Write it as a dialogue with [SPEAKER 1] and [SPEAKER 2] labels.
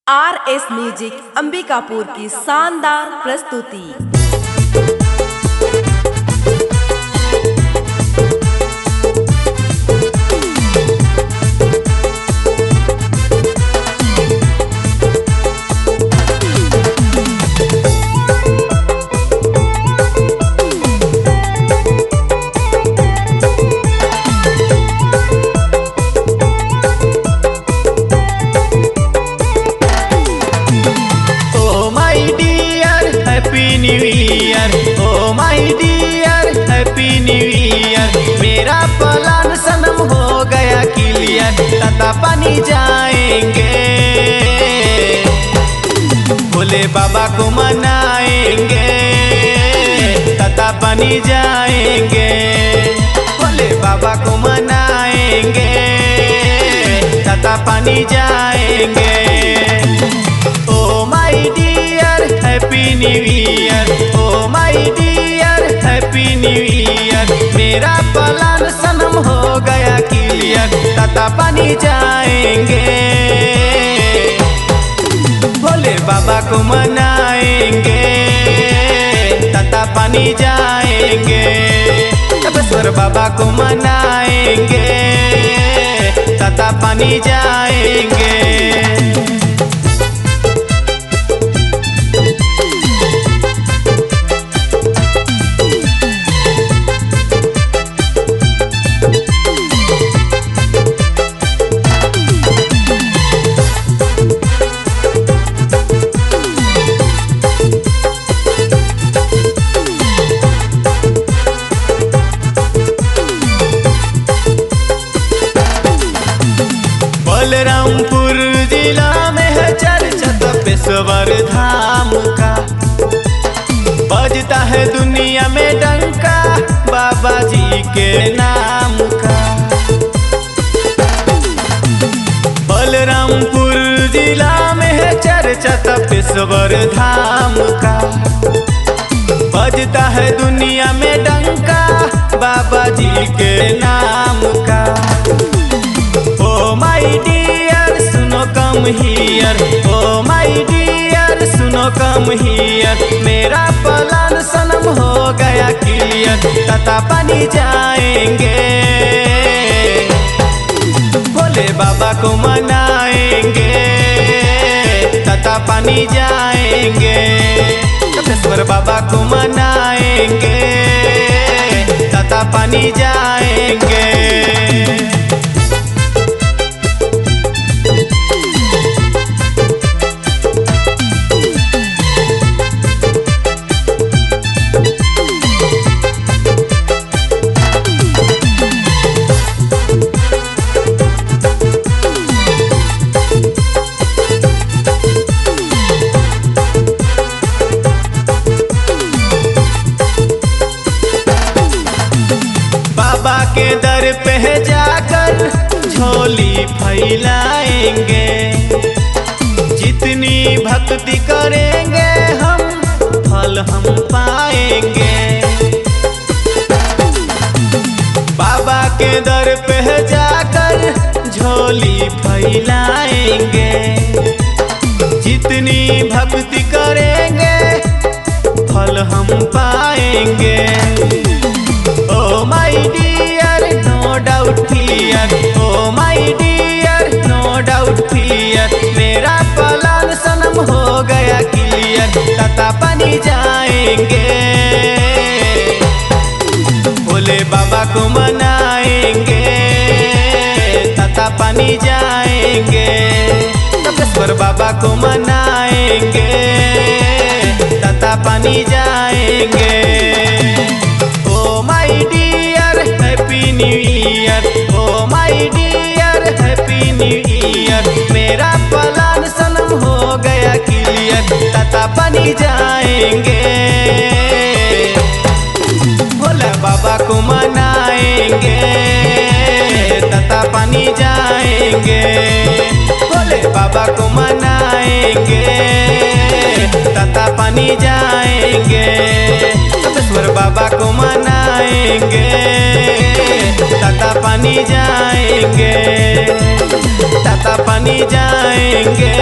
[SPEAKER 1] RS music Ambikapur की शानदार प्रस्तुति।
[SPEAKER 2] New year, oh my dear happy new year. मेरा प्लान सनम हो गया क्लियर, तता पानी जाएंगे, भोले बाबा को मनाएंगे, तता पानी जाएंगे, भोले बाबा को मनाएंगे, तता पानी जाएंगे। Oh my dear happy new year, oh my dear happy new year. मेरा प्लान सनम हो गया क्लियर, तता पानी जाएंगे, भोले बाबा को मनाएंगे, तता पानी जाएंगे, तपेश्वर बाबा को मनाएंगे, तता पानी जाएंगे। बलरामपुर जिला में है चर्चा तपेश्वर धाम का, बजता है दुनिया में डंका बाबा जी के नाम का। बलरामपुर जिला में है चर्चा तपेश्वर धाम का, बजता है दुनिया में डंका बाबा जी के नाम का। ओ माय डियर सुनो come here, O my Deere सुनो कम हियर। मेरा प्लान सनम हो गया क्लियर, तता पानी जाएंगे, भोले बाबा को मनाएंगे, तता पानी जाएंगे, तपेश्वर बाबा को मनाएंगे, तता पानी जाएंगे। बाबा के दर पे जाकर झोली फैलाएंगे, जितनी भक्ति करेंगे हम फल हम पाएंगे। बाबा के दर पे जाकर झोली फैलाएंगे, जितनी भक्ति करेंगे फल हम पाएंगे। Oh my dear no doubt clear, oh my dear no doubt clear. मेरा प्लान सनम हो गया क्लियर, तता पानी जाएंगे, भोले बाबा को मनाएंगे, तता पानी जाएंगे, तपेश्वर बाबा को मनाएंगे, तता पानी जाएंगे। Oh my dear happy new year, oh my dear happy new year. मेरा प्लान सनम हो गया क्लियर, तता पानी जाएंगे, भोला बाबा को मनाएंगे, तता पानी जाएंगे, भोले बाबा को मनाएंगे, तता पानी जाएंगे, तपेश्वर बाबा को मनाएंगे, तता पानी जाएंगे, तता पानी जाएंगे।